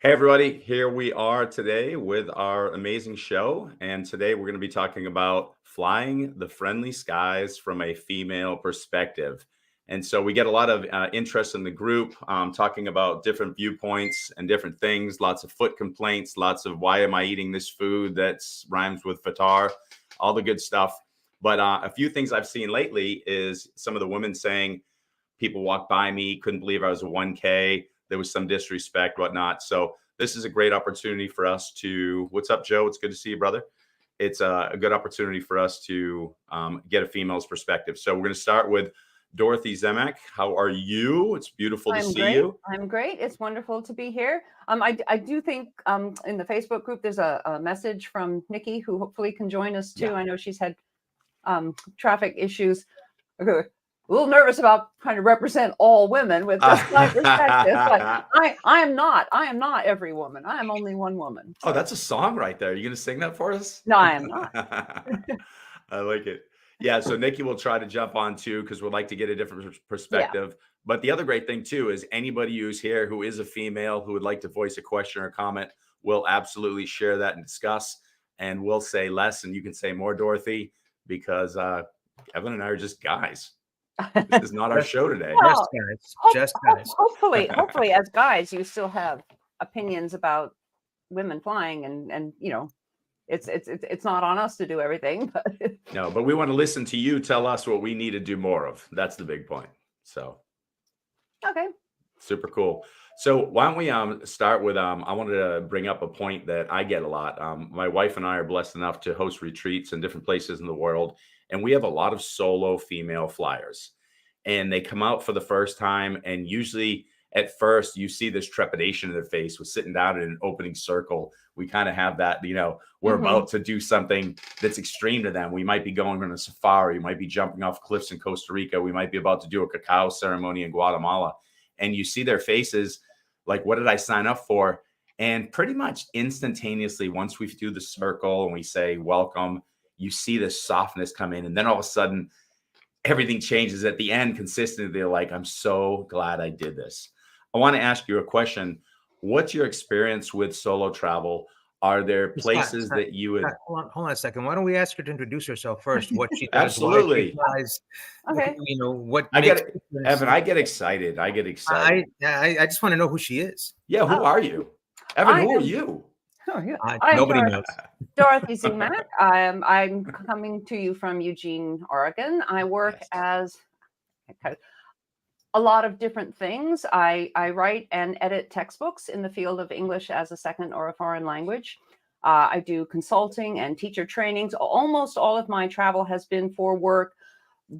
Hey, everybody. Here we are today with our amazing show. And today we're going to be talking about flying the friendly skies from a female perspective. And so we get a lot of interest in the group talking about different viewpoints and different things, lots of foot complaints, lots of why am I eating this food that rhymes with fatar, all the good stuff. But a few things I've seen lately is some of the women saying, people walked by me, couldn't believe I was a 1K. There was some disrespect, whatnot. So this is a great opportunity for us to, what's up, Joe? It's good to see you, brother. It's a good opportunity for us to get a female's perspective. So we're going to start with Dorothy Zemach. How are you? It's beautiful to see you. I'm great. It's wonderful to be here. I do think in the Facebook group, there's a message from Nikkii, who hopefully can join us too. Yeah. I know she's had traffic issues. Okay. A little nervous about trying to represent all women with just my perspective, but I am not every woman. I am only one woman. So. Oh, that's a song right there. Are you going to sing that for us? No, I am not. I like it. Yeah, so Nikkii will try to jump on too because we'd like to get a different perspective. Yeah. But the other great thing too is anybody who's here who is a female who would like to voice a question or comment, we'll absolutely share that and discuss. And we'll say less and you can say more, Dorothy, because Evan and I are just guys. This is not our show today. Well, just guys. Hopefully, as guys, you still have opinions about women flying, and you know, it's not on us to do everything. But no, but we want to listen to you tell us what we need to do more of. That's the big point. So, okay, super cool. So why don't we start with I wanted to bring up a point that I get a lot. My wife and I are blessed enough to host retreats in different places in the world. And we have a lot of solo female flyers and they come out for the first time. And usually at first you see this trepidation in their face with sitting down in an opening circle. We kind of have that, you know, we're about to do something that's extreme to them. We might be going on a safari. We might be jumping off cliffs in Costa Rica. We might be about to do a cacao ceremony in Guatemala. And you see their faces like, what did I sign up for? And pretty much instantaneously, once we do the circle and we say, welcome, you see this softness come in. And then all of a sudden, everything changes at the end consistently. They're like, I'm so glad I did this. I want to ask you a question. What's your experience with solo travel? Are there places that you would... Hold on a second. Why don't we ask her to introduce herself first? What she does, absolutely. Okay. You know, what I get Evan, I get excited. I just want to know who she is. Yeah, who are you? Evan, who are you? Nobody knows. Dorothy Zemach. I'm coming to you from Eugene, Oregon. I work as a lot of different things. I write and edit textbooks in the field of English as a second or a foreign language. I do consulting and teacher trainings. Almost all of my travel has been for work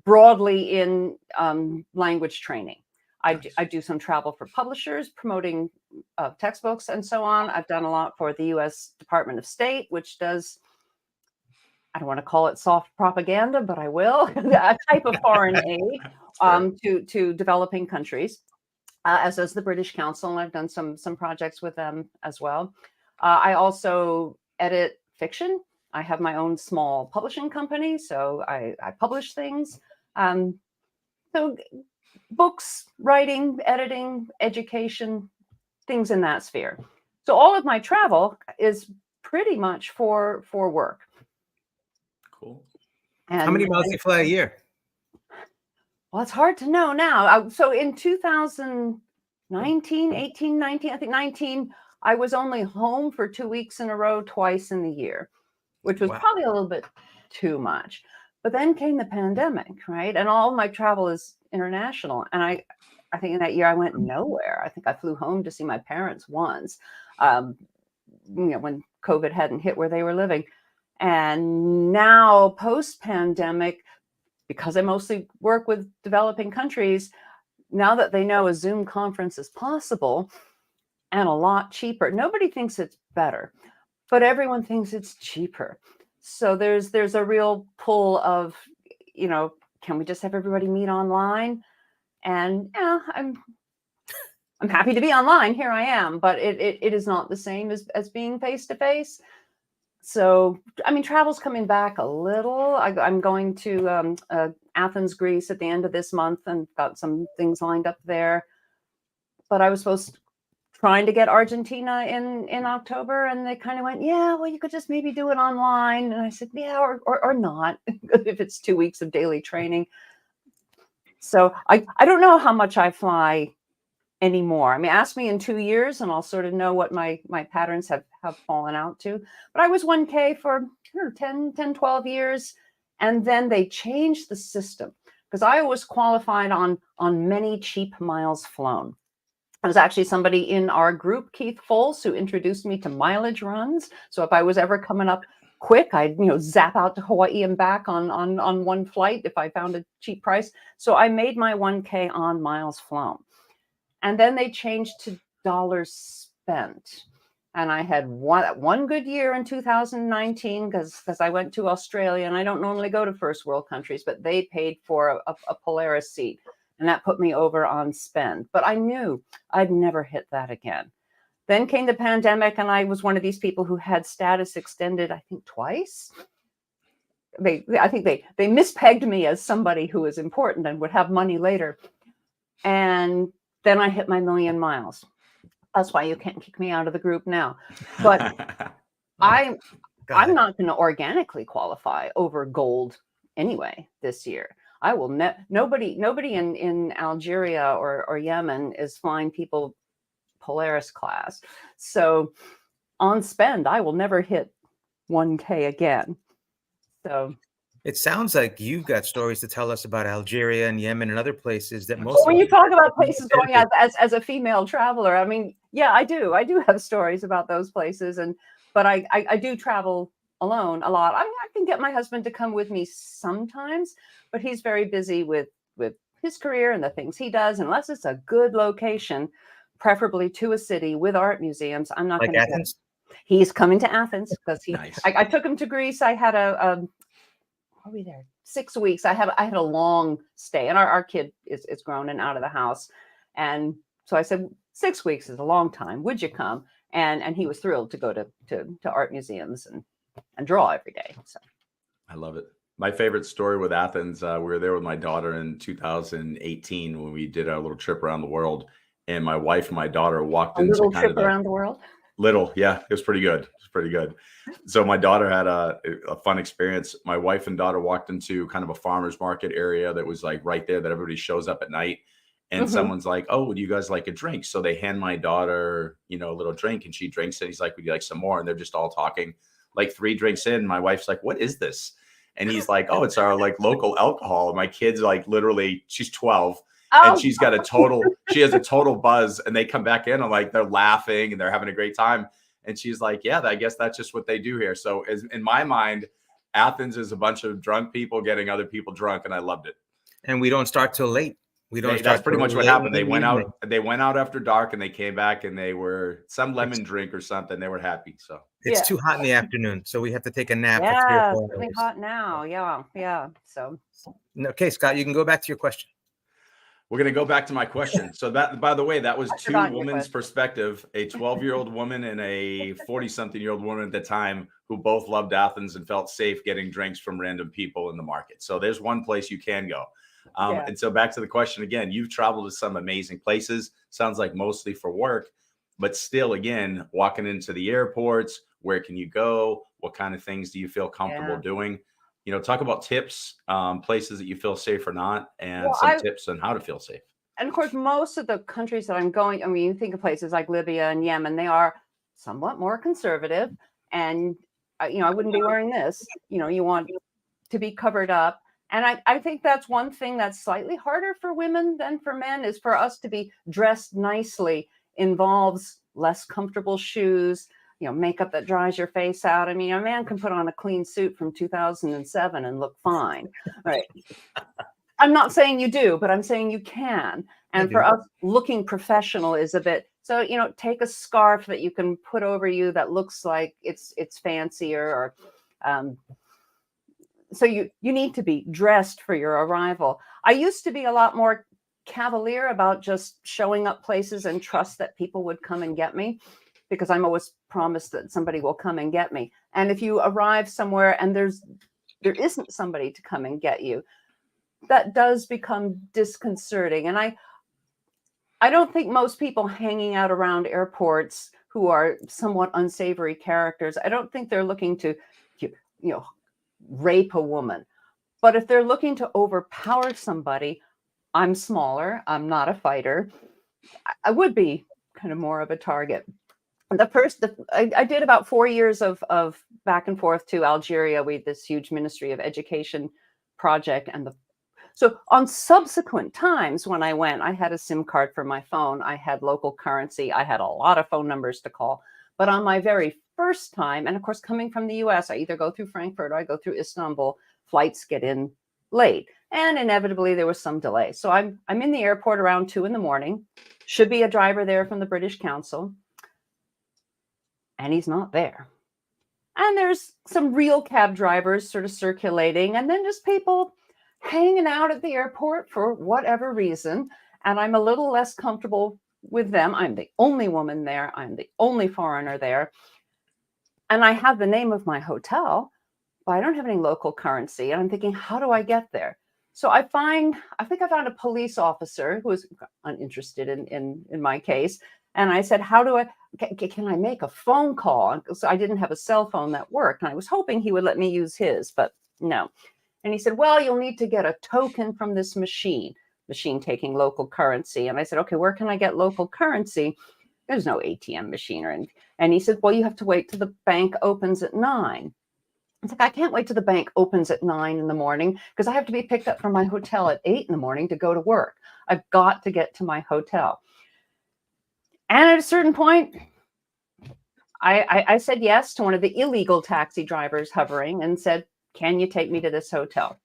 broadly in language training. I do some travel for publishers promoting textbooks and so on. I've done a lot for the U.S. Department of State, which does, I don't want to call it soft propaganda, but I will, a type of foreign aid to developing countries, as does the British Council. And I've done some projects with them as well. I also edit fiction. I have my own small publishing company, so I publish things. So books, writing, editing, education, things in that sphere. So all of my travel is pretty much for work. Cool. And how many miles do you fly a year? Well, it's hard to know now. So in 2019, 18, 19, I think 19, I was only home for 2 weeks in a row, twice in the year, which was probably a little bit too much. But then came the pandemic, right? And all my travel is international. And I think in that year I went nowhere. I think I flew home to see my parents once, you know, when COVID hadn't hit where they were living. And now post-pandemic, because I mostly work with developing countries, now that they know a Zoom conference is possible and a lot cheaper, nobody thinks it's better, but everyone thinks it's cheaper. So there's a real pull of, you know, can we just have everybody meet online? And yeah, I'm happy to be online. Here I am, but it is not the same as being face to face. So, I mean, travel's coming back a little. I'm going to Athens, Greece at the end of this month and got some things lined up there. But I was supposed to trying to get Argentina in October, and they kind of went, yeah, well, you could just maybe do it online. And I said, yeah, or not, if it's 2 weeks of daily training. So I don't know how much I fly anymore. I mean, ask me in 2 years and I'll sort of know what my patterns have fallen out to. But I was 1K for 12 years. And then they changed the system because I was qualified on many cheap miles flown. It was actually somebody in our group, Keith Foles, who introduced me to mileage runs. So if I was ever coming up quick, I'd zap out to Hawaii and back on one flight if I found a cheap price. So I made my 1K on miles flown. And then they changed to dollars spent. And I had one good year in 2019 because I went to Australia, and I don't normally go to first world countries, but they paid for a Polaris seat. And that put me over on spend. But I knew I'd never hit that again. Then came the pandemic, and I was one of these people who had status extended, I think, twice. I think they mispegged me as somebody who was important and would have money later. And then I hit my 1,000,000 miles. That's why you can't kick me out of the group now. But I'm not going to organically qualify over gold anyway this year. I will nobody in Algeria or Yemen is flying people Polaris class. So on spend, I will never hit 1K again. So it sounds like you've got stories to tell us about Algeria and Yemen and other places that most. Well, when you talk about places going as a female traveler, I mean, yeah, I do have stories about those places, but I do travel alone a lot. I mean, I can get my husband to come with me sometimes, but he's very busy with his career and the things he does. Unless it's a good location, preferably to a city with art museums, I'm not going to. Athens? He's coming to Athens because Nice. I took him to Greece. I had what were we there? 6 weeks. I had a long stay, and our kid is grown and out of the house, and so I said 6 weeks is a long time. Would you come? And he was thrilled to go to art museums and draw every day. So I love it. My favorite story with Athens, we were there with my daughter in 2018 when we did our little trip around the world, and my wife and my daughter walked into little kind trip of around the world. Little, yeah, it was pretty good. So my daughter had a fun experience. My wife and daughter walked into kind of a farmer's market area that was like right there that everybody shows up at night. And someone's like, oh, would you guys like a drink? So they hand my daughter, a little drink, and she drinks it. He's like, would you like some more? And they're just all talking. Like 3 drinks in, my wife's like, what is this? And he's like, oh, it's our like local alcohol. And my kid's like, literally, she's 12. And she's got she has a total buzz, and they come back in and like, they're laughing and they're having a great time. And she's like, yeah, I guess that's just what they do here. So in my mind, Athens is a bunch of drunk people getting other people drunk. And I loved it. And we don't start till late. That's pretty much what happened. They went out after dark, and they came back, and they were some lemon drink or something. They were happy. So it's too hot in the afternoon. So we have to take a nap. Yeah, it's really hot now. Yeah. So okay, Scott, you can go back to your question. We're going to go back to my question. So that, by the way, that was 2 women's perspective, a 12-year-old woman and a 40-something-year-old woman at the time who both loved Athens and felt safe getting drinks from random people in the market. So there's one place you can go. And so back to the question again, you've traveled to some amazing places, sounds like mostly for work, but still, again, walking into the airports, where can you go? What kind of things do you feel comfortable doing? Talk about tips, places that you feel safe or not, and tips on how to feel safe. And of course, most of the countries that I'm going, I mean, you think of places like Libya and Yemen, they are somewhat more conservative. And, I wouldn't be wearing this. You want to be covered up. And I think that's one thing that's slightly harder for women than for men, is for us to be dressed nicely involves less comfortable shoes, makeup that dries your face out. I mean, a man can put on a clean suit from 2007 and look fine. Right. I'm not saying you do, but I'm saying you can. And for us, looking professional is a bit, so, take a scarf that you can put over you that looks like it's fancier, or so you need to be dressed for your arrival. I used to be a lot more cavalier about just showing up places and trust that people would come and get me, because I'm always promised that somebody will come and get me. And if you arrive somewhere and there isn't somebody to come and get you, that does become disconcerting. And I don't think most people hanging out around airports who are somewhat unsavory characters, I don't think they're looking to, you know, rape a woman. But if they're looking to overpower somebody, I'm smaller, I'm not a fighter, I would be kind of more of a target. I did about 4 years of back and forth to Algeria. We had this huge Ministry of Education project. So on subsequent times when I went, I had a SIM card for my phone. I had local currency. I had a lot of phone numbers to call. But on my very first time, and of course, coming from the US, I either go through Frankfurt or I go through Istanbul. Flights get in late. And inevitably, there was some delay. So I'm in the airport around 2 a.m. Should be a driver there from the British Council. And he's not there. And there's some real cab drivers sort of circulating, and then just people hanging out at the airport for whatever reason. And I'm a little less comfortable with them. I'm the only woman there. I'm the only foreigner there. And I have the name of my hotel, but I don't have any local currency. And I'm thinking, how do I get there? So I think I found a police officer who was uninterested in my case. And I said, can I make a phone call? So I didn't have a cell phone that worked. And I was hoping he would let me use his, but no. And he said, well, you'll need to get a token from this machine taking local currency. And I said, okay, where can I get local currency? There's no ATM machine or anything. And he said, well, you have to wait till the bank opens at 9. I was like, I can't wait till the bank opens at 9 in the morning because I have to be picked up from my hotel at 8 in the morning to go to work. I've got to get to my hotel. And at a certain point, I said yes to one of the illegal taxi drivers hovering and said, can you take me to this hotel?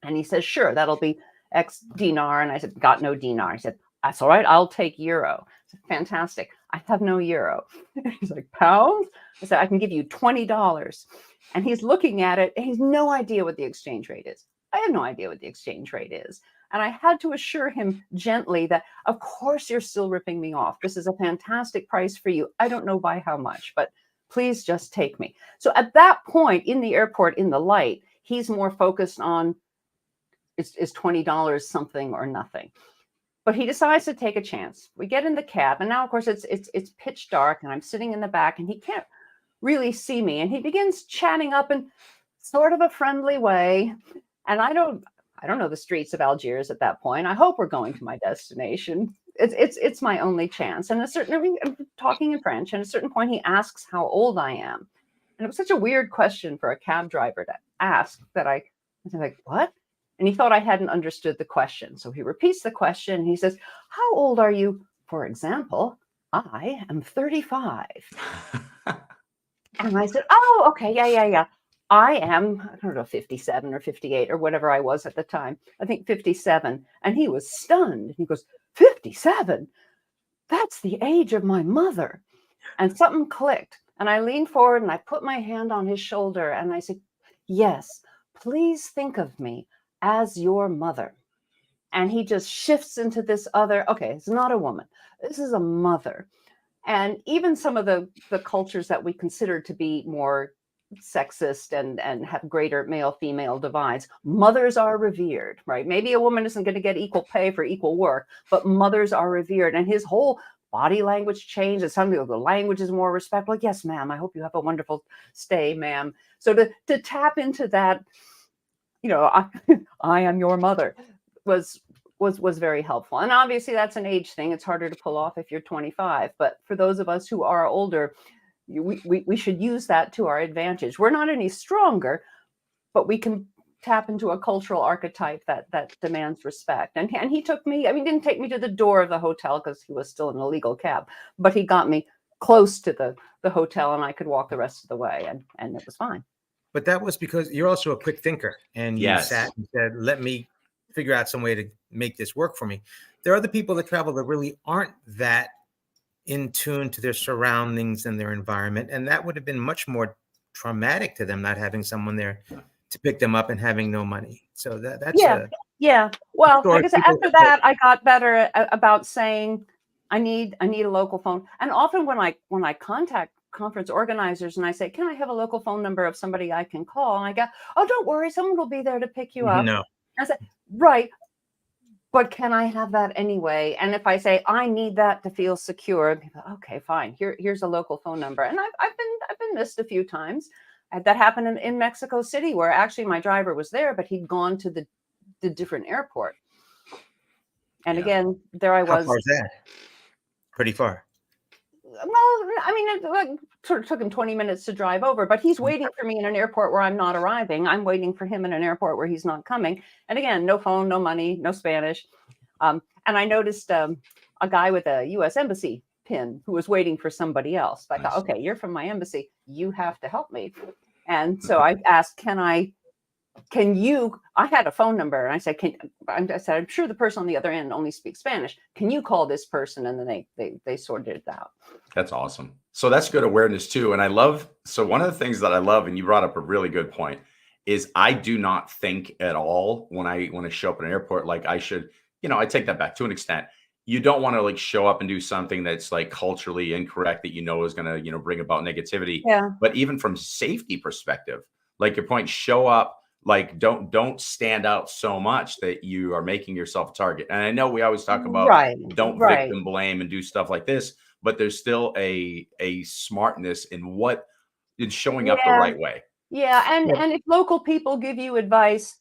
And he says, sure, that'll be X dinar. And I said, got no dinar. He said, that's all right, I'll take euro. I said, fantastic. I have no euro. He's like, pounds? I said, I can give you $20. And he's looking at it, and he's no idea what the exchange rate is. I have no idea what the exchange rate is. And I had to assure him gently that, of course, you're still ripping me off. This is a fantastic price for you. I don't know by how much, but please just take me. So at that point in the airport, in the light, he's more focused on is $20 something or nothing. But he decides to take a chance. We get in the cab, and now, of course, it's pitch dark, and I'm sitting in the back, and he can't really see me. And he begins chatting up in sort of a friendly way. And I don't know the streets of Algiers at that point. I hope we're going to my destination. It's my only chance. And I'm talking in French. And at a certain point, he asks how old I am. And it was such a weird question for a cab driver to ask that I was like, what? And he thought I hadn't understood the question. So he repeats the question. And he says, how old are you? For example, I am 35. And I said, oh, okay. Yeah. I am, I don't know, 57 or 58 or whatever I was at the time. I think 57. And he was stunned. He goes, 57? That's the age of my mother. And something clicked. And I leaned forward and I put my hand on his shoulder and I said, yes, please think of me as your mother. And he just shifts into this other, okay, it's not a woman. This is a mother. And even some of the cultures that we consider to be more sexist and have greater male-female divides, mothers are revered, right? Maybe a woman isn't going to get equal pay for equal work, but mothers are revered. And his whole body language changed. And suddenly the language is more respectful. Like, yes, ma'am, I hope you have a wonderful stay, ma'am. So to tap into that, I am your mother was very helpful. And obviously that's an age thing. It's harder to pull off if you're 25. But for those of us who are older, we should use that to our advantage. We're not any stronger, but we can tap into a cultural archetype that demands respect. And he took me, he didn't take me to the door of the hotel because he was still in a legal cab, but he got me close to the hotel and I could walk the rest of the way and it was fine. But that was because you're also a quick thinker and you sat and said, let me figure out some way to make this work for me. There are other people that travel that really aren't that in tune to their surroundings and their environment. And that would have been much more traumatic to them, not having someone there to pick them up and having no money. So that's yeah. Well, like I said, after that, I got better about saying I need a local phone. And often when I contact conference organizers and I say, can I have a local phone number of somebody I can call? And I go, oh, don't worry, someone will be there to pick you up. No. I said, right. but can I have that anyway? And if I say I need that to feel secure, people, okay, fine. Here's a local phone number. And I've been missed a few times. That happened in Mexico City, where actually my driver was there, but he'd gone to the different airport. And again, there I was. How far is that? Pretty far. Well, I mean, it sort of took him 20 minutes to drive over, but he's waiting for me in an airport where I'm not arriving. I'm waiting for him in an airport where he's not coming. And again, no phone, no money, no Spanish. And I noticed a guy with a U.S. Embassy pin who was waiting for somebody else. I thought, okay, you're from my embassy. You have to help me. And so I asked, I had a phone number, and I said, I'm sure the person on the other end only speaks Spanish. Can you call this person? And then they sorted it out. That's awesome. So that's good awareness too. And so one of the things that I love, and you brought up a really good point, is I do not think at all when I show up at an airport, like I should, I take that back to an extent. You don't want to like show up and do something that's like culturally incorrect that is going to, bring about negativity. Yeah. But even from safety perspective, like your point, show up. Like, don't stand out so much that you are making yourself a target. And I know we always talk about don't victim blame and do stuff like this, but there's still a smartness in showing up the right way. Yeah. And if local people give you advice,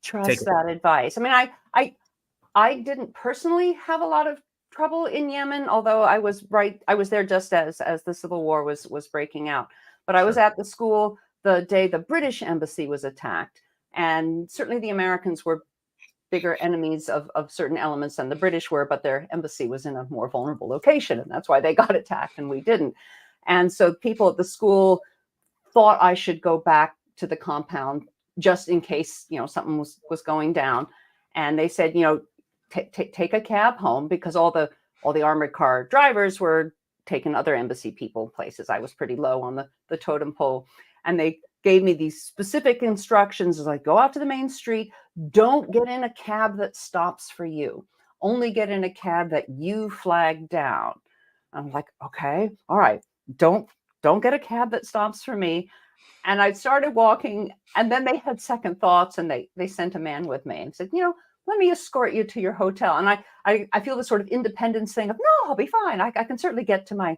trust that advice. I mean, I didn't personally have a lot of trouble in Yemen, although I was there just as the civil war was breaking out. But I was at the school the day the British embassy was attacked. And certainly the Americans were bigger enemies of certain elements than the British were, but their embassy was in a more vulnerable location. And that's why they got attacked and we didn't. And so people at the school thought I should go back to the compound just in case, something was going down. And they said, take a cab home, because all the armored car drivers were taking other embassy people places. I was pretty low on the totem pole. And they gave me these specific instructions, like, go out to the main street. Don't get in a cab that stops for you. Only get in a cab that you flag down. I'm like, okay, all right. Don't get a cab that stops for me. And I started walking, and then they had second thoughts, and they sent a man with me and said, let me escort you to your hotel. And I feel this sort of independence thing of, no, I'll be fine. I can certainly get to my,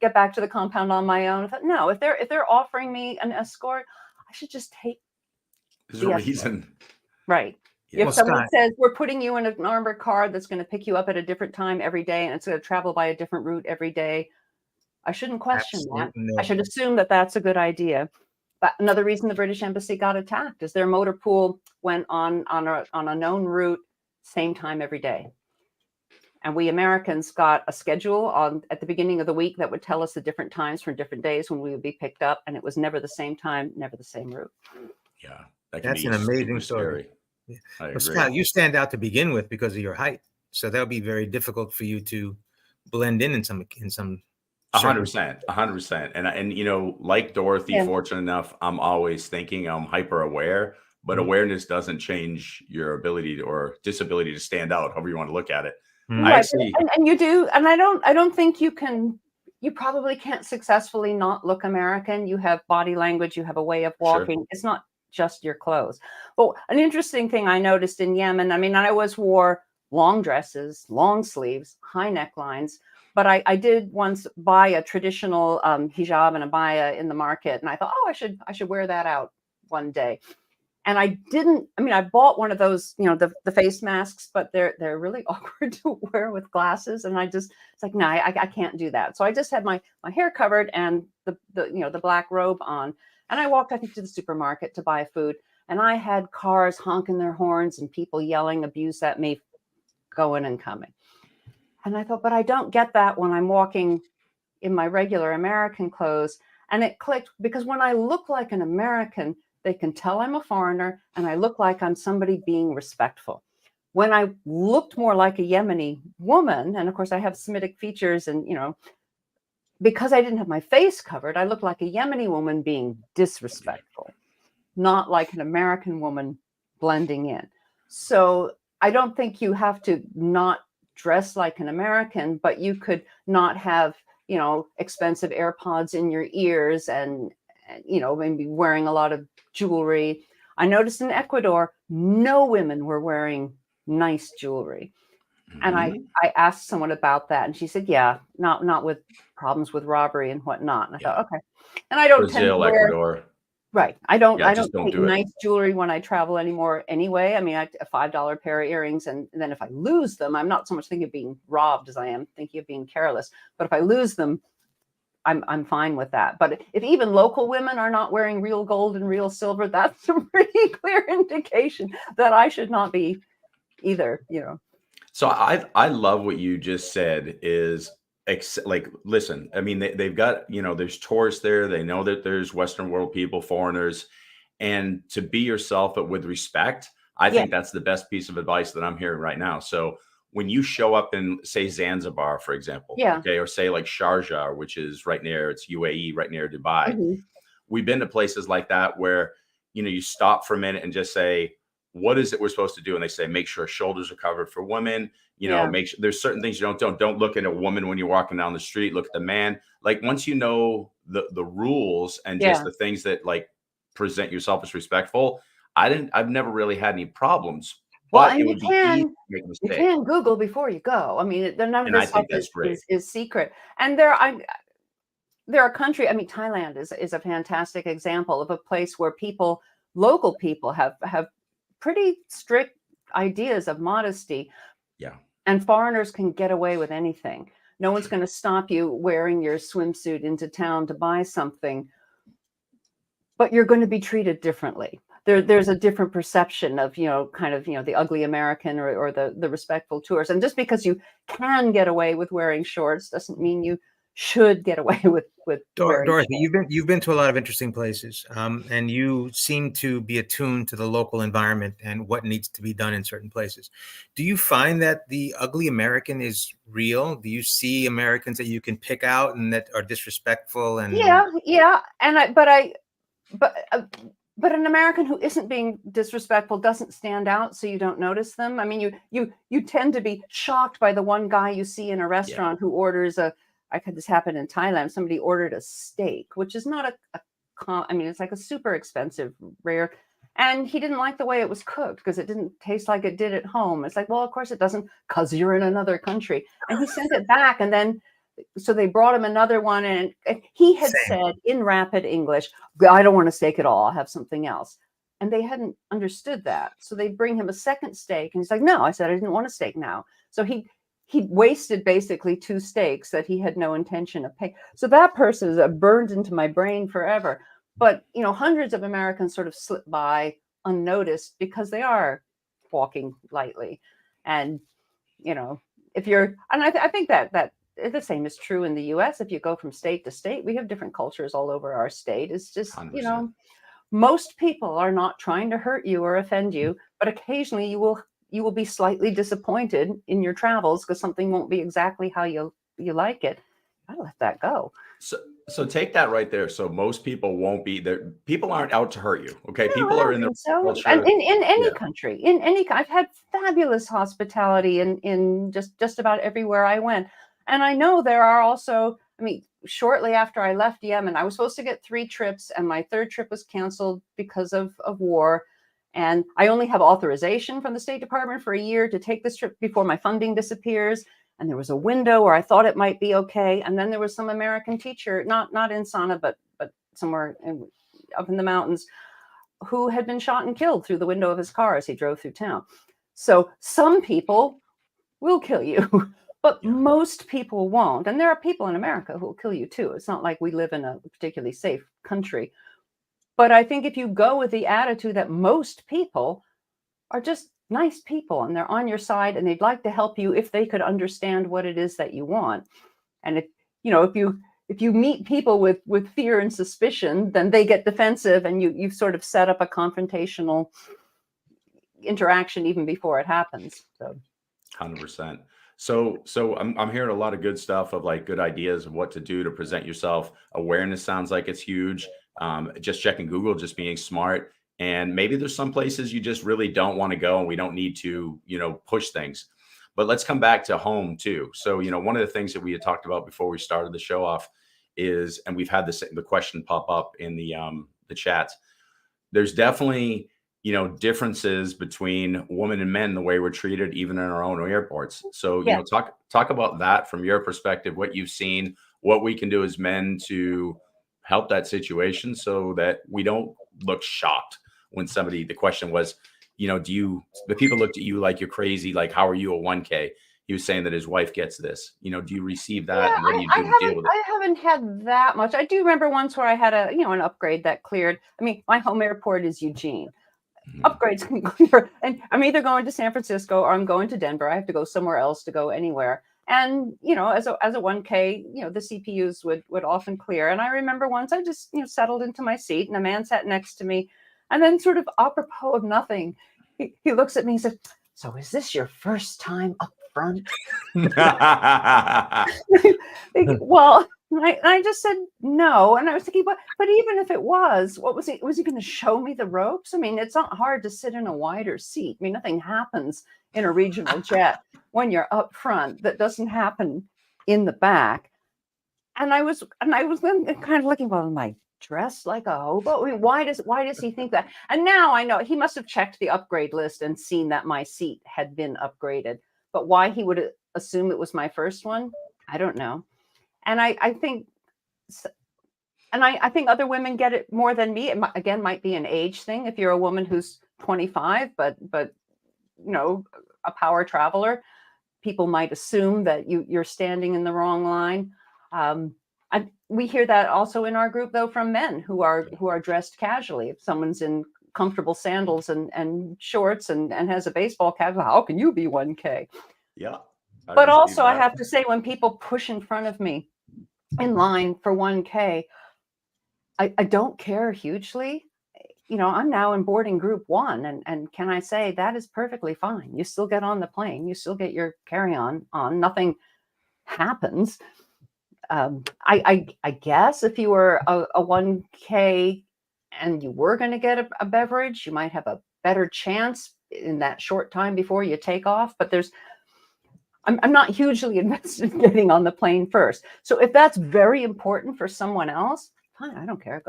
get back to the compound on my own. I thought, no, if they're offering me an escort, I should just take the reason. Right. Yeah. If someone says, we're putting you in an armored car that's going to pick you up at a different time every day, and it's going to travel by a different route every day, I shouldn't question that. I should assume that that's a good idea. But another reason the British embassy got attacked is their motor pool went on a known route, same time every day. And we Americans got a schedule at the beginning of the week that would tell us the different times for different days when we would be picked up. And it was never the same time, never the same route. Yeah. That's an amazing story. Yeah. Well, Scott, you stand out to begin with because of your height. So that'll be very difficult for you to blend in some 100%. And like Dorothy, fortunate enough, I'm always thinking I'm hyper aware, but awareness doesn't change your ability or disability to stand out, however you want to look at it. Right. And you do. And I don't think you probably can't successfully not look American. You have body language, you have a way of walking. Sure. It's not just your clothes. But an interesting thing I noticed in Yemen, I mean, I always wore long dresses, long sleeves, high necklines, but I did once buy a traditional hijab and abaya in the market. And I thought, I should wear that out one day. And I didn't, I bought one of those, the face masks, but they're really awkward to wear with glasses. And it's like, no, I can't do that. So I just had my hair covered and the black robe on. And I walked, I think, to the supermarket to buy food. And I had cars honking their horns and people yelling abuse at me, going and coming. And I thought, but I don't get that when I'm walking in my regular American clothes. And it clicked, because when I look like an American, they can tell I'm a foreigner, and I look like I'm somebody being respectful. When I looked more like a Yemeni woman, and of course I have Semitic features, and because I didn't have my face covered, I looked like a Yemeni woman being disrespectful, not like an American woman blending in. So I don't think you have to not dress like an American, but you could not have, expensive AirPods in your ears and maybe wearing a lot of jewelry. I noticed in Ecuador, no women were wearing nice jewelry. And I Mhm. asked someone about that, and she said, yeah, not with problems with robbery and whatnot. And I Yeah. thought, okay. And I don't tend to Brazil, wear, Ecuador. right. I Yeah, don't just don't take do it. nice jewelry when I travel anymore anyway. I mean, a $5 pair of earrings, and then if I lose them, I'm not so much thinking of being robbed as I am thinking of being careless. But if I lose them, I'm fine with that. But if even local women are not wearing real gold and real silver, that's a pretty clear indication that I should not be either, you know. So I love what you just said is like, listen, I mean, they've got, there's tourists there. They know that there's Western world people, foreigners, and to be yourself, but with respect. I Yeah, think that's the best piece of advice that I'm hearing right now. So when you show up in, say, Zanzibar, for example, yeah. okay, or say like Sharjah, which is right near, it's UAE, right near Dubai. Mhm. We've been to places like that where, you stop for a minute and just say, what is it we're supposed to do? And they say, make sure shoulders are covered for women. Yeah, Make sure there's certain things you don't look at a woman when you're walking down the street. Look at the man. Like once you know the rules and just yeah. the things that like present yourself as respectful, I've never really had any problems, Well, but and it would be easy to make a you mistake. can Google before you go. I mean, none of And I this stuff think that's great. is secret. And there are country. I mean, Thailand is a fantastic example of a place where local people have pretty strict ideas of modesty, Yeah. and foreigners can get away with anything. No one's going to stop you wearing your swimsuit into town to buy something, but you're going to be treated differently. There's a different perception of, kind of, the ugly American, or the respectful tourist. And just because you can get away with wearing shorts doesn't mean you should get away with wearing Dorothy, shorts. you've been to a lot of interesting places, and you seem to be attuned to the local environment and what needs to be done in certain places. Do you find that the ugly American is real? Do you see Americans that you can pick out and that are disrespectful? And Yeah, yeah. But an American who isn't being disrespectful doesn't stand out, so you don't notice them. I mean, you tend to be shocked by the one guy you see in a Yeah. restaurant who orders a. I had this happen in Thailand. Somebody ordered a steak, which is not I mean, it's like a super expensive, rare, and he didn't like the way it was cooked because it didn't taste like it did at home. It's like, well, of course it doesn't, because you're in another country. And he sent it back, and then so they brought him another one, and he had same. said in rapid English, I don't want a steak at all. I'll have something else. And they hadn't understood that. So they bring him a second steak, and he's like, no, I said I didn't want a steak now. So he wasted basically two steaks that he had no intention of paying. So that person is burned into my brain forever. But hundreds of Americans sort of slip by unnoticed because they are walking lightly. And if you're, and I think that the same is true in the US. If you go from state to state, we have different cultures all over our state. It's just, 100%. most people are not trying to hurt you or offend you, but occasionally you will be slightly disappointed in your travels because something won't be exactly how you like it. I let that go. So take that right there. So most people won't be there. People aren't out to hurt you. Okay. No, I People are don't in their think so. And culture. in any Yeah. country, I've had fabulous hospitality in just about everywhere I went. And I know there are also, I mean, shortly after I left Yemen, I was supposed to get 3 trips, and my third trip was canceled because of war. And I only have authorization from the State Department for a year to take this trip before my funding disappears. And there was a window where I thought it might be okay. And then there was some American teacher, not in Sana, but somewhere up in the mountains, who had been shot and killed through the window of his car as he drove through town. So some people will kill you, but Yeah. most people won't. And there are people in America who will kill you too. It's not like we live in a particularly safe country. But I think if you go with the attitude that most people are just nice people and they're on your side and they'd like to help you if they could understand what it is that you want. And if you meet people with fear and suspicion, then they get defensive, and you've sort of set up a confrontational interaction even before it happens. So 100%. So I'm hearing a lot of good stuff of like good ideas of what to do to present yourself. Awareness sounds like it's huge. Just checking Google, just being smart. And maybe there's some places you just really don't want to go, and we don't need to, push things. But let's come back to home too. So, one of the things that we had talked about before we started the show off is, and we've had the question pop up in the chats. There's definitely, differences between women and men, the way we're treated, even in our own airports. So, Yeah. talk about that from your perspective, what you've seen, what we can do as men to help that situation so that we don't look shocked when the question was, the people looked at you like you're crazy, like, how are you a 1K? He was saying that his wife gets this. Do you receive that? Yeah, And what do you do to deal with it? I haven't had that much. I do remember once where I had an upgrade that cleared. I mean, my home airport is Eugene. Upgrades can clear, and I'm either going to San Francisco or I'm going to Denver. I have to go somewhere else to go anywhere. And as a 1K, the CPUs would often clear. And I remember once I just settled into my seat, and a man sat next to me, and then sort of apropos of nothing, he looks at me and says, "So is this your first time up front?" Well, I just said no, and I was thinking, but even if it was, what was he going to show me the ropes? I mean, it's not hard to sit in a wider seat. I mean, nothing happens in a regional jet when you're up front that doesn't happen in the back. And I was then kind of looking, well, am I dressed like a hobo? I mean, why does he think that? And now I know he must have checked the upgrade list and seen that my seat had been upgraded. But why he would assume it was my first one, I don't know. And I think other women get it more than me. It might be an age thing. If you're a woman who's 25, but a power traveler, people might assume that you're standing in the wrong line. We hear that also in our group, though, from men who are dressed casually. If someone's in comfortable sandals and shorts and has a baseball cap, how can you be 1K? Yeah. But also, I have to say, when people push in front of me in line for 1K, I don't care hugely. I'm now in boarding group 1, and can I say that is perfectly fine. You still get on the plane, you still get your carry-on on, nothing happens. I guess if you were a 1K and you were going to get a beverage, you might have a better chance in that short time before you take off. But I'm not hugely invested in getting on the plane first. So if that's very important for someone else, fine, I don't care.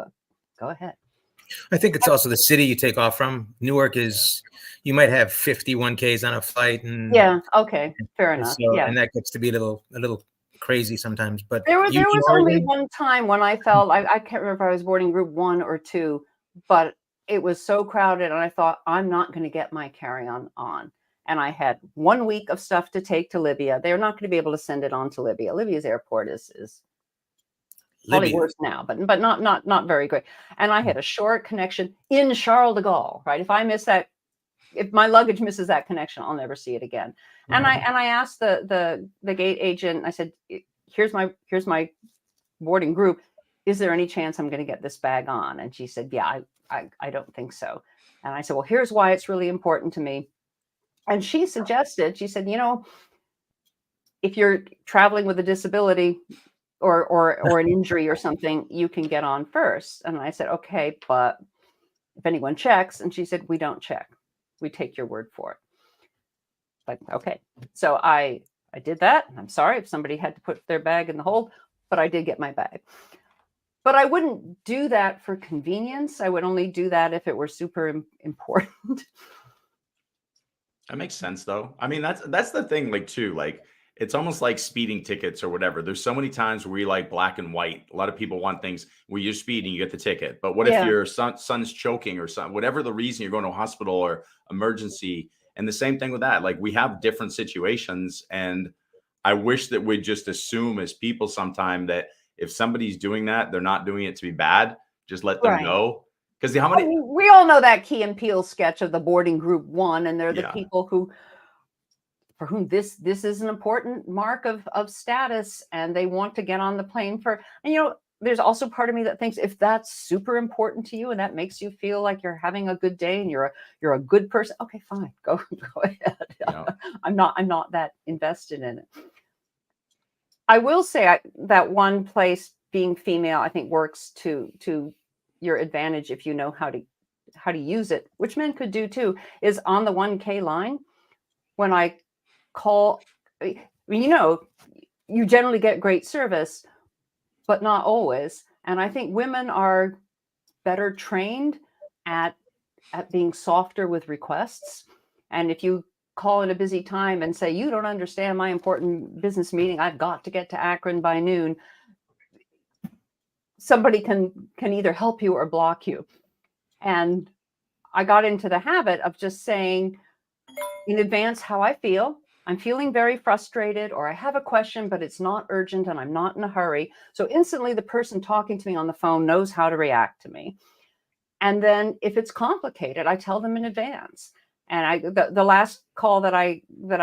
Go ahead. I think it's also the city you take off from. Newark you might have 51Ks on a flight. And yeah. Okay. Fair enough. So, yeah. And that gets to be a little crazy sometimes. But there was only one time when I felt, I can't remember if I was boarding group 1 or 2, but it was so crowded and I thought, I'm not going to get my carry-on on. And I had 1 week of stuff to take to Libya. They're not going to be able to send it on to Libya. Libya's airport is probably worse now, but not very great. And I had a short connection in Charles de Gaulle, right? If my luggage misses that connection, I'll never see it again. And I asked the gate agent, I said, here's my boarding group. Is there any chance I'm going to get this bag on? And she said, yeah, I don't think so. And I said, well, here's why it's really important to me. And she said, if you're traveling with a disability or an injury or something, you can get on first. And I said, okay, but if anyone checks, and she said, we don't check. We take your word for it. Like, okay. So I did that. I'm sorry if somebody had to put their bag in the hold, but I did get my bag. But I wouldn't do that for convenience. I would only do that if it were super important. That makes sense, though. I mean, that's the thing, it's almost like speeding tickets or whatever. There's so many times where we like black and white. A lot of people want things where you're speeding, you get the ticket. But what if your son's choking or something, whatever the reason you're going to a hospital or emergency? And the same thing with that. Like, we have different situations. And I wish that we'd just assume as people sometime that if somebody's doing that, they're not doing it to be bad. Just let them know. Because we all know that Key and Peele sketch of the boarding group 1, and they're the people for whom this is an important mark of status, and they want to get on the plane and there's also part of me that thinks if that's super important to you and that makes you feel like you're having a good day and you're a good person, okay, fine, go ahead. I'm not that invested in it. I will say that one place, being female, I think works to your advantage if you know how to use it, which men could do too, is on the 1K line. When I call, you generally get great service, but not always. And I think women are better trained at at being softer with requests. And if you call in a busy time and say, you don't understand my important business meeting, I've got to get to Akron by noon, somebody can either help you or block you. And I got into the habit of just saying in advance how I feel. I'm feeling very frustrated, or I have a question, but it's not urgent and I'm not in a hurry. So instantly the person talking to me on the phone knows how to react to me. And then if it's complicated, I tell them in advance. And the last call that I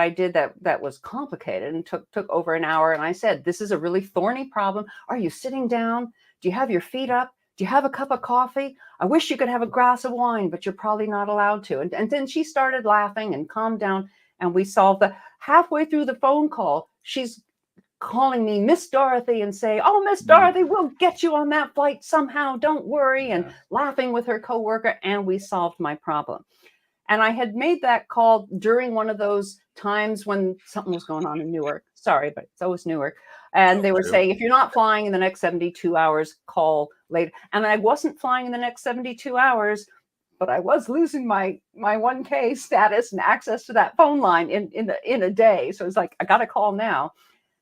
did that was complicated and took over an hour. And I said, this is a really thorny problem. Are you sitting down? Do you have your feet up? Do you have a cup of coffee? I wish you could have a glass of wine, but you're probably not allowed to. And then she started laughing and calmed down. And we solved the halfway through the phone call. She's calling me Miss Dorothy and say, oh, Miss Dorothy, we'll get you on that flight somehow. Don't worry. And laughing with her coworker. And we solved my problem. And I had made that call during one of those times when something was going on in Newark. Sorry, but it's always Newark. And they were saying, if you're not flying in the next 72 hours, call later. And I wasn't flying in the next 72 hours, but I was losing my 1K status and access to that phone line in a day. So it's like, I got to call now.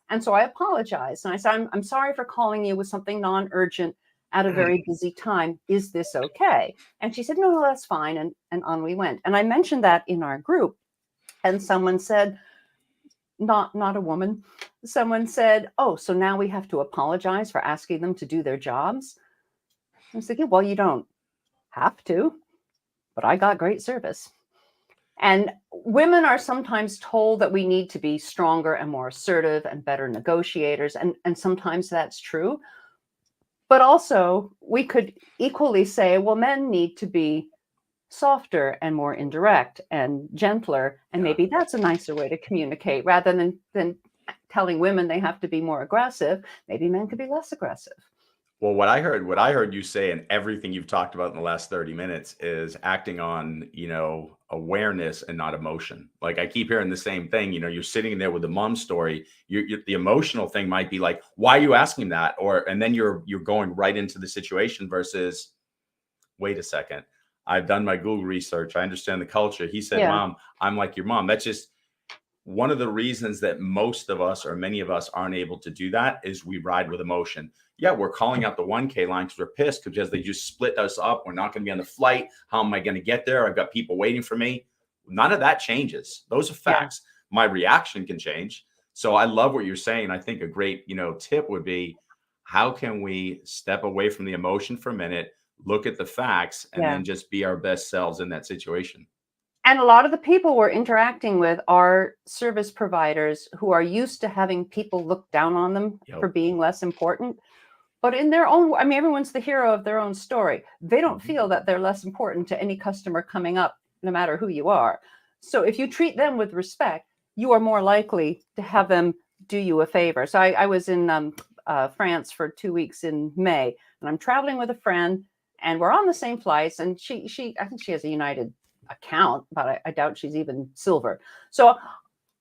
And so I apologized. And I said, I'm sorry for calling you with something non-urgent at a very busy time. Is this okay? And she said, no, that's fine. And on we went. And I mentioned that in our group. And someone said, not a woman, someone said, oh, so now we have to apologize for asking them to do their jobs? I was thinking, well, you don't have to, but I got great service. And women are sometimes told that we need to be stronger and more assertive and better negotiators. And sometimes that's true. But also, we could equally say, well, men need to be softer and more indirect and gentler. And maybe that's a nicer way to communicate rather than telling women they have to be more aggressive. Maybe men could be less aggressive. Well, what I heard you say, and everything you've talked about in the last 30 minutes is acting on, awareness and not emotion. Like I keep hearing the same thing, you're sitting there with the mom story. The emotional thing might be like, why are you asking that? And then you're going right into the situation versus, wait a second. I've done my Google research. I understand the culture. He said, Mom, I'm like your mom. That's just one of the reasons that most of us or many of us aren't able to do that is we ride with emotion. Yeah, we're calling out the 1K line because we're pissed because they just split us up. We're not going to be on the flight. How am I going to get there? I've got people waiting for me. None of that changes. Those are facts. Yeah. My reaction can change. So I love what you're saying. I think a great, tip would be, how can we step away from the emotion for a minute, look at the facts, and then just be our best selves in that situation? And a lot of the people we're interacting with are service providers who are used to having people look down on them for being less important. But in their own, everyone's the hero of their own story. They don't feel that they're less important to any customer coming up, no matter who you are. So if you treat them with respect, you are more likely to have them do you a favor. So I was in France for 2 weeks in May, and I'm traveling with a friend, and we're on the same flights. And she I think she has a United account, but I doubt she's even silver. So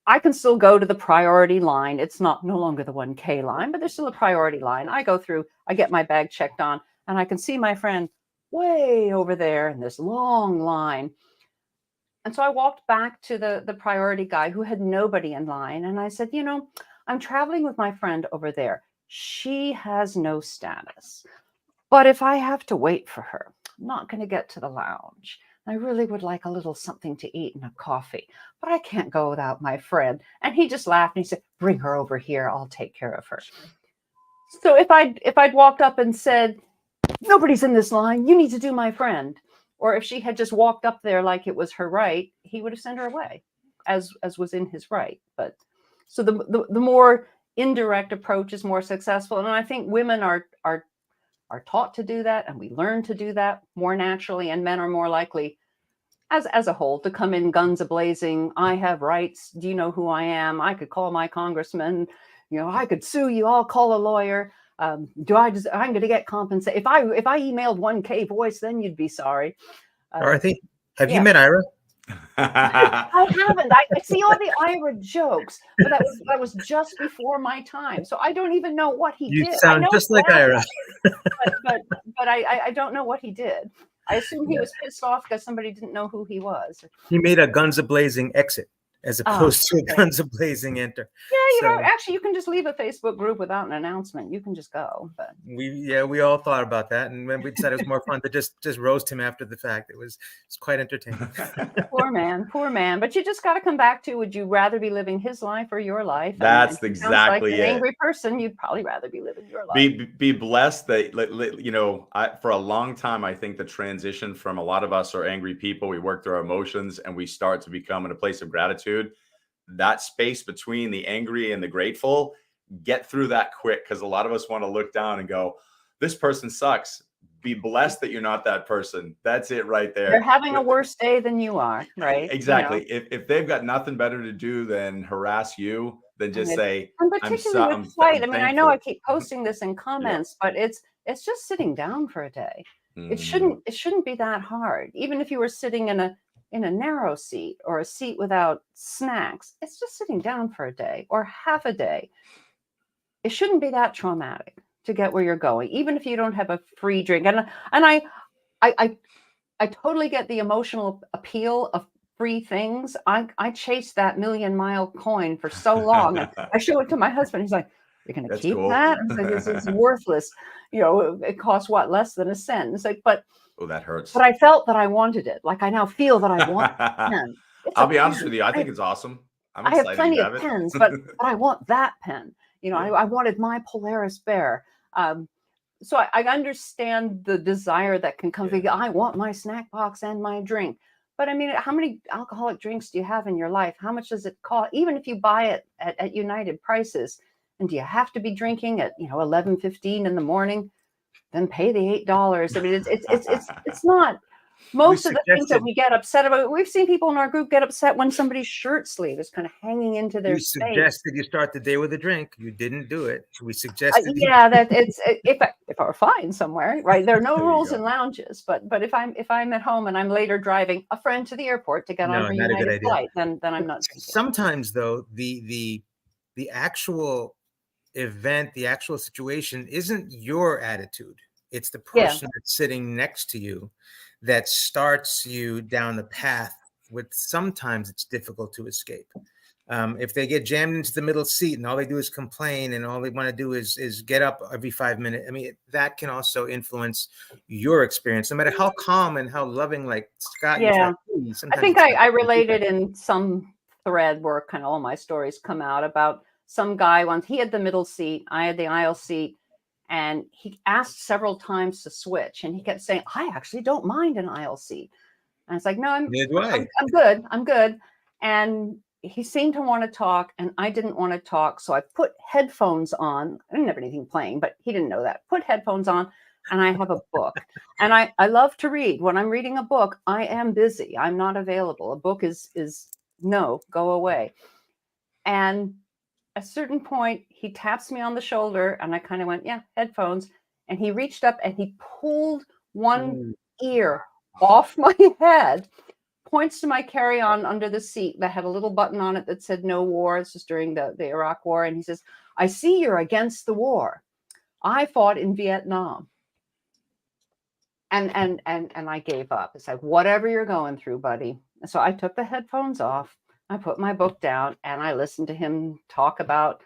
I can still go to the priority line. It's no longer the 1K line, but there's still a priority line. I go through, I get my bag checked on, and I can see my friend way over there in this long line. And so I walked back to the priority guy who had nobody in line. And I said, I'm traveling with my friend over there. She has no status. But if I have to wait for her, I'm not going to get to the lounge. I really would like a little something to eat and a coffee, but I can't go without my friend. And he just laughed and he said, bring her over here. I'll take care of her. So if I'd walked up and said, nobody's in this line, you need to do my friend. Or if she had just walked up there like it was her right, he would have sent her away, as was in his right. But so the more indirect approach is more successful. And I think women are taught to do that, and we learn to do that more naturally, and men are more likely as a whole to come in guns a-blazing. I have rights. Do you know who I am? I could call my congressman. I could sue you. I'll call a lawyer. I'm going to get compensated. If I emailed 1K voice, then you'd be sorry. Dorothy, have you met Ira? I haven't. I see all the Ira jokes, but that was just before my time. So I don't even know what he did. You sound just like Ira. but I don't know what he did. I assume he was pissed off because somebody didn't know who he was. He made a guns a-blazing exit as opposed to a okay. guns a-blazing enter. Yeah, actually, you can just leave a Facebook group without an announcement. You can just go. But we all thought about that, and when we decided it was more fun to just roast him after the fact, it's quite entertaining. Poor man. But you just got to come back to: would you rather be living his life or your life? That's and exactly like it. An angry person, you'd probably rather be living your life. Be blessed that, you know, for a long time, I think the transition from a lot of us are angry people. We work through our emotions and we start to become in a place of gratitude. That space between the angry and the grateful, get through that quick, because a lot of us want to look down and go, this person sucks. Be blessed that you're not that person. That's it right there. They're having a worse day than you are, right? Exactly. You know? If they've got nothing better to do than harass you, then just say, and particularly with flight. I mean, I know I keep posting this in comments, but it's just sitting down for a day. It shouldn't be that hard. Even if you were sitting in a narrow seat or a seat without snacks, it's just sitting down for a day or half a day. It shouldn't be that traumatic to get where you're going, even if you don't have a free drink. And I totally get the emotional appeal of free things. I chased that million-mile coin for so long. And I show it to my husband. He's like, "You're going to keep that?" I was like, "This is worthless. You know, it costs what, less than a cent." It's like, but oh, that hurts. But I felt that I wanted it. Like I now feel that I want the pen. I'll be honest with you. I think it's awesome. I have plenty of pens, but I want that pen. You know, I wanted my Polaris Bear. So I understand the desire that can come. I want my snack box and my drink. But I mean, how many alcoholic drinks do you have in your life? How much does it cost? Even if you buy it at United prices, and do you have to be drinking at 11:15 in the morning? Then pay the $8. I mean, it's not. Most of the things that we get upset about, we've seen people in our group get upset when somebody's shirt sleeve is kind of hanging into their space. We suggested you start the day with a drink. You didn't do it. We suggested. That it's if I were fine somewhere, right? There are no rules in lounges, but if I'm at home and I'm later driving a friend to the airport to get on her United flight, then I'm not drinking. Sometimes though, the actual event, the actual situation isn't your attitude. It's the person that's sitting next to you that starts you down the path with sometimes it's difficult to escape. If they get jammed into the middle seat and all they do is complain and all they want to do is get up every 5 minutes, I mean, that can also influence your experience, no matter how calm and how loving, like Scott. Yeah, I think I related in some thread where kind of all my stories come out about some guy once. He had the middle seat, I had the aisle seat, and he asked several times to switch, and he kept saying, "I actually don't mind an aisle seat." And it's like, "No, I'm good." And he seemed to want to talk, and I didn't want to talk, so I put headphones on. I didn't have anything playing, but he didn't know that. Put headphones on, and I have a book, and I love to read. When I'm reading a book, I am busy. I'm not available. A book is no, go away. And at a certain point, he taps me on the shoulder, and I kind of went, "Yeah, headphones." And he reached up and he pulled one ear off my head, points to my carry-on under the seat that had a little button on it that said "No war." This was during the Iraq War. And he says, "I see you're against the war. I fought in Vietnam." And I gave up. It's like, whatever you're going through, buddy. So I took the headphones off. I put my book down and I listened to him talk about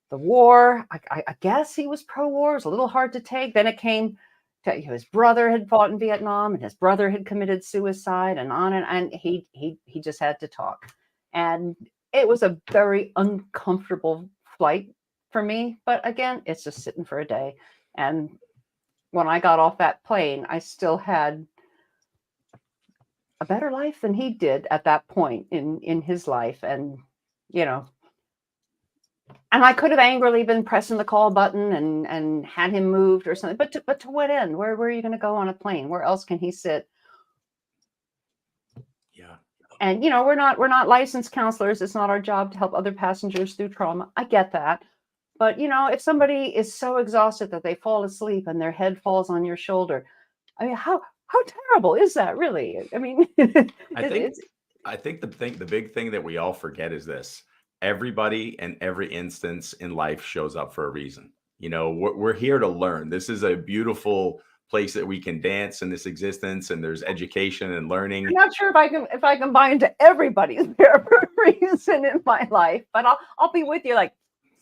the war. I guess he was pro-war. It was a little hard to take. Then it came to his brother had fought in Vietnam and his brother had committed suicide and he just had to talk. And it was a very uncomfortable flight for me. But again, it's just sitting for a day. And when I got off that plane, I still had a better life than he did at that point in his life. And, and I could have angrily been pressing the call button and had him moved or something, but to what end? Where are you going to go on a plane? Where else can he sit? Yeah. And, we're not licensed counselors. It's not our job to help other passengers through trauma. I get that. But, if somebody is so exhausted that they fall asleep and their head falls on your shoulder, I mean, how terrible is that really? I mean, I think the big thing that we all forget is this: everybody and every instance in life shows up for a reason. We're here to learn. This is a beautiful place that we can dance in this existence, and there's education and learning. I'm not sure if I can buy into everybody's there for a reason in my life, but I'll be with you like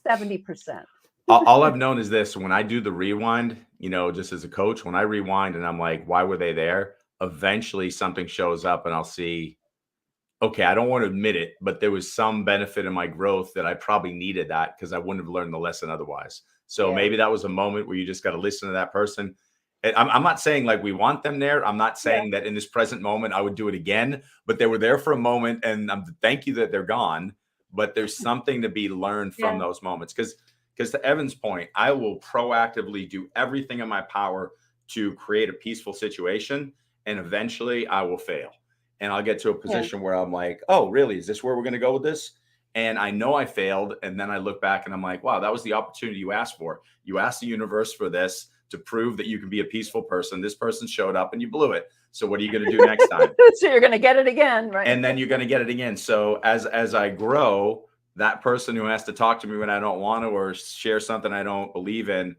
70%. All I've known is this: when I do the rewind, just as a coach, when I rewind and I'm like, why were they there? Eventually something shows up and I'll see, okay, I don't want to admit it, but there was some benefit in my growth that I probably needed that because I wouldn't have learned the lesson otherwise. So maybe that was a moment where you just got to listen to that person. And I'm not saying like we want them there. I'm not saying that in this present moment I would do it again, but they were there for a moment, and thank you that they're gone. But there's something to be learned from those moments. Because to Evan's point, I will proactively do everything in my power to create a peaceful situation, and eventually I will fail. And I'll get to a position where I'm like, oh, really? Is this where we're going to go with this? And I know I failed. And then I look back and I'm like, wow, that was the opportunity you asked for. You asked the universe for this to prove that you can be a peaceful person. This person showed up and you blew it. So what are you going to do next time? So you're going to get it again, right? And then you're going to get it again. So as I grow, that person who has to talk to me when I don't want to, or share something I don't believe in,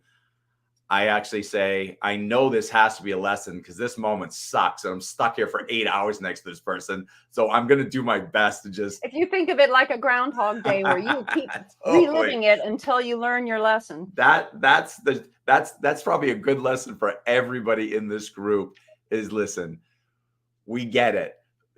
I actually say, I know this has to be a lesson because this moment sucks and I'm stuck here for 8 hours next to this person. So I'm going to do my best to just. If you think of it like a Groundhog Day where you keep reliving it until you learn your lesson. That's probably a good lesson for everybody in this group is, listen, we get it.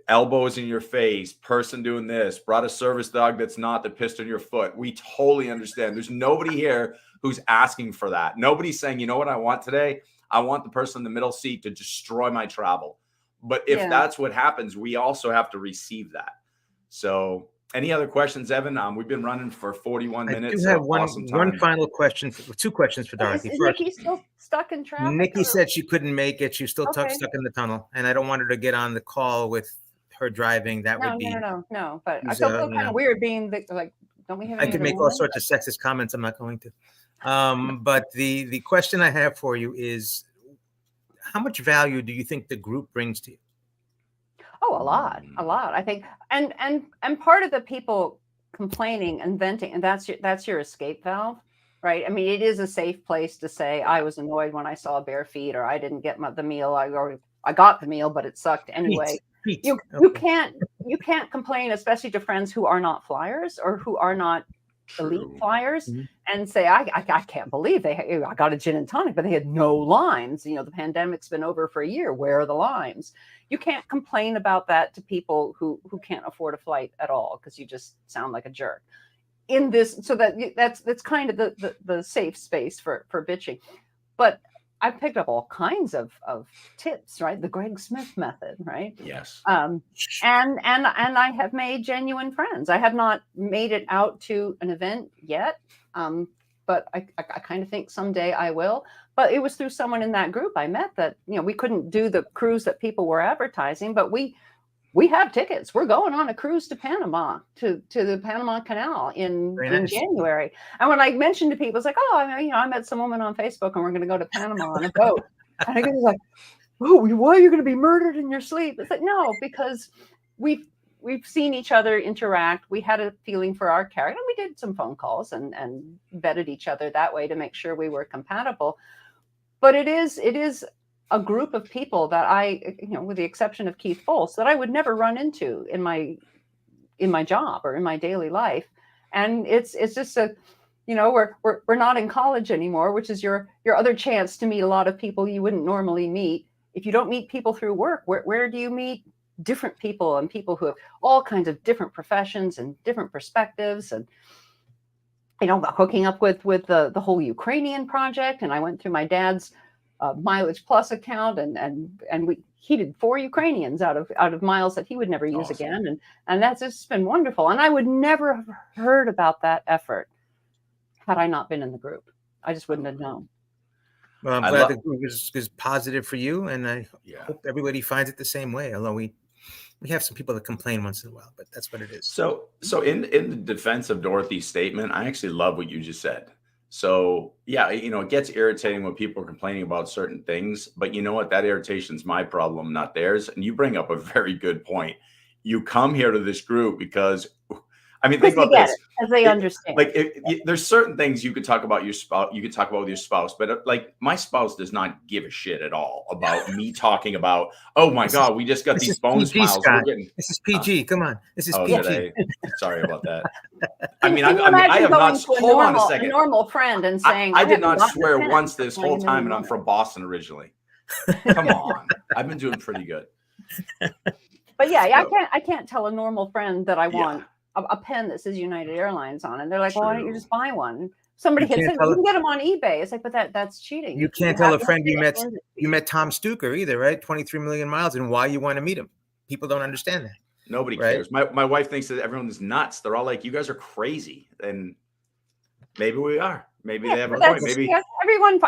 Elbows in your face, person doing this, brought a service dog that's not, that pissed on your foot. We totally understand. There's nobody here who's asking for that. Nobody's saying, you know what I want today? I want the person in the middle seat to destroy my travel. But if that's what happens, we also have to receive that. So any other questions, Evan? We've been running for 41 minutes. I do have one final question, two questions for Dorothy. Is Nikkii still stuck in traffic? Nikkii said she couldn't make it. She's still stuck in the tunnel. And I don't want her to get on the call with her driving. That would be no. But I feel kind of weird being like, don't we have? I could make all sorts of sexist comments. I'm not going to. But the question I have for you is, how much value do you think the group brings to you? Oh, a lot. I think, and part of the people complaining and venting, and that's your escape valve, right? I mean, it is a safe place to say, I was annoyed when I saw bare feet, or I didn't get the meal, I got the meal, but it sucked anyway. You can't complain, especially to friends who are not flyers or who are not elite flyers, and say, I can't believe I got a gin and tonic, but they had no limes. The pandemic's been over for a year. Where are the limes? You can't complain about that to people who can't afford a flight at all, because you just sound like a jerk. In this, so that's kind of the safe space for bitching. But I've picked up all kinds of tips, right? The Greg Smith method, right? Yes. And I have made genuine friends. I have not made it out to an event yet, but I kind of think someday I will. But it was through someone in that group I met that, we couldn't do the cruise that people were advertising, but we have tickets. We're going on a cruise to Panama, to the Panama Canal in January. And when I mentioned to people, it's like, oh, I met some woman on Facebook and we're going to go to Panama on a boat. And I was like, oh, why are you going to be murdered in your sleep? It's like, no, because we've seen each other interact. We had a feeling for our character. And we did some phone calls and vetted each other that way to make sure we were compatible. But it is a group of people that I, with the exception of Keith Foltz, that I would never run into in my job or in my daily life. And it's just we're not in college anymore, which is your other chance to meet a lot of people you wouldn't normally meet. If you don't meet people through work, where do you meet different people, and people who have all kinds of different professions and different perspectives? And hooking up with the whole Ukrainian project, and I went through my dad's Mileage Plus account, and he did 4 Ukrainians out of miles that he would never use again, and that's just been wonderful. And I would never have heard about that effort had I not been in the group. I just wouldn't have known. Well, I'm glad the group is positive for you, and I hope everybody finds it the same way. Although we have some people that complain once in a while, but that's what it is. So in the defense of Dorothy's statement, I actually love what you just said. So yeah, it gets irritating when people are complaining about certain things, but you know what? That irritation's my problem, not theirs. And you bring up a very good point. You come here to this group because I mean, think about get this. it, because they understand. Like, there's certain things you could talk about your spouse. You could talk about with your spouse, but like my spouse does not give a shit at all about me talking about. Oh my God, we just got these bonus PG, miles. Scott. We're getting. This is PG. Come on, this is Oh, PG. did I? Sorry about that. I Can mean, you I imagine have going not. to Hold on a second. a normal friend and saying, I did haven't not gotten a swear pen once for this playing whole a time, and new I'm woman." from Boston originally. Come on, I've been doing pretty good. But yeah, So, I can't tell a normal friend that I yeah, want a pen that says United Airlines on it. They're like, well, why don't you true. just buy one? Somebody You had can't said, tell you it- can get them on eBay. It's like, but that's cheating. You If can't tell have a friend one, you they met hand it to you met Tom Stuker either, right? 23 million miles, and why you want to meet him. People don't understand that. Nobody Right? cares. My wife thinks that everyone is nuts. They're all like, "You guys are crazy," and maybe we are. Maybe they have a but point. Maybe yeah,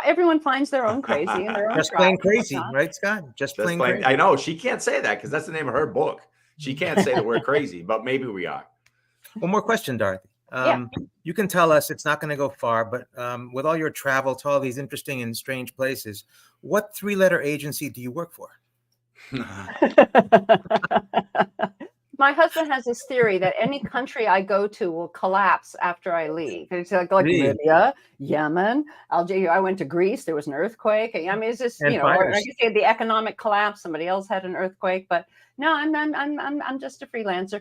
everyone finds their own crazy and their own Just plain crap and crazy, whatnot. right, Scott? Just plain crazy. I know she can't say that because that's the name of her book. She can't say that we're crazy, but maybe we are. One more question, Dorothy. Yeah. You can tell us it's not going to go far, but with all your travel to all these interesting and strange places, what 3-letter agency do you work for? My husband has this theory that any country I go to will collapse after I leave. It's like Really? Libya, Yemen, Algeria. I went to Greece. There was an earthquake. I mean, it's just, And or fires. like you say, the economic collapse. Somebody else had an earthquake, but no, I'm just a freelancer.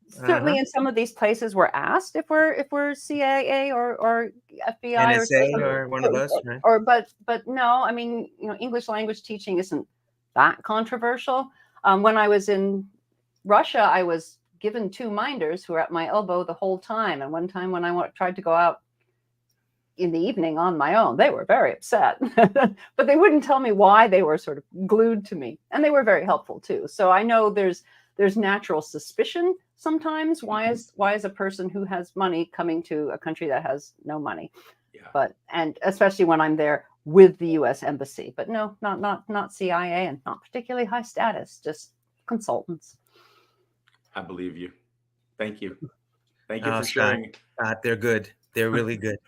Certainly, in some of these places, we're asked if we're CIA or FBI NSA or one of us, right? But no, I mean, English language teaching isn't that controversial. When I was in Russia, I was given 2 minders who were at my elbow the whole time. And one time when I tried to go out in the evening on my own, they were very upset, but they wouldn't tell me why. They were sort of glued to me, and they were very helpful too. So I know there's natural suspicion sometimes. Why is a person who has money coming to a country that has no money? Yeah. And especially when I'm there with the U.S. Embassy, but no, not CIA, and not particularly high status, just consultants. I believe you. Thank you. Thank you Oh, for sharing. Scott, they're good. They're really good.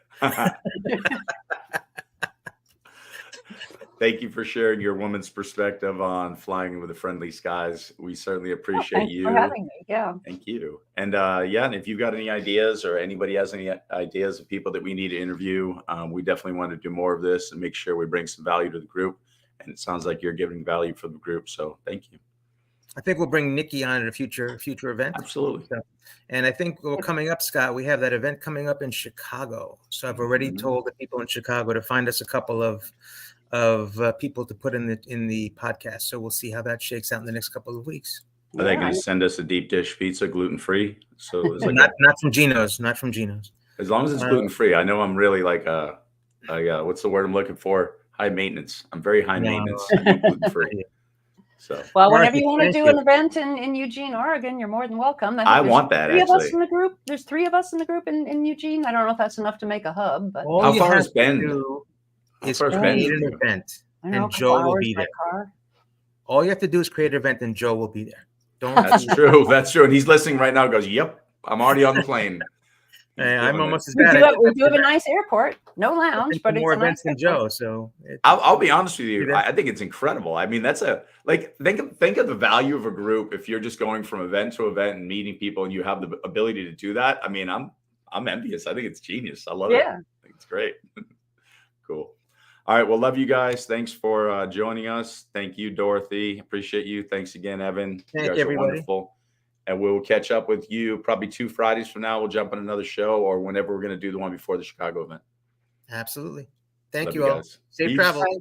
Thank you for sharing your woman's perspective on flying with the friendly skies. We certainly appreciate Thanks you. for having me. Yeah. Thank you. And and if you've got any ideas or anybody has any ideas of people that we need to interview, we definitely want to do more of this and make sure we bring some value to the group. And it sounds like you're giving value for the group. So thank you. I think we'll bring Nikkii on at a future event. Absolutely. So, and I think coming up, Scott, we have that event coming up in Chicago. So I've already told the people in Chicago to find us a couple of people to put in the podcast. So we'll see how that shakes out in the next couple of weeks. Are they going to send us a deep dish pizza, gluten-free? So it's like not from Geno's, not from Geno's. As long as it's gluten-free. I know I'm really like what's the word I'm looking for? High maintenance. I'm very high maintenance. I need gluten-free. So well, whenever you want to do an event in Eugene, Oregon, you're more than welcome. I want that. Three of us in the group. There's 3 of us in the group in Eugene. I don't know if that's enough to make a hub, but how far is Bend? Is create an event, and Joe will be there. All you have to do is create an event, and Joe will be there. That's true. That's true. And he's listening right now. Goes, "Yep, I'm already on the plane." I'm almost as we bad. We do have a nice airport, no lounge, but it's more a events nice than Joe. So I'll be honest with you. I think it's incredible. I mean, that's think of the value of a group if you're just going from event to event and meeting people, and you have the ability to do that. I mean, I'm envious. I think it's genius. I love it. I think it's great. Cool. All right. Well, love you guys. Thanks for joining us. Thank you, Dorothy. Appreciate you. Thanks again, Evan. Thank you guys everybody. are wonderful. And we'll catch up with you probably 2 Fridays from now. We'll jump on another show or whenever we're going to do the one before the Chicago event. Absolutely. Thank Love you all. guys. Safe Peace. travel. Bye.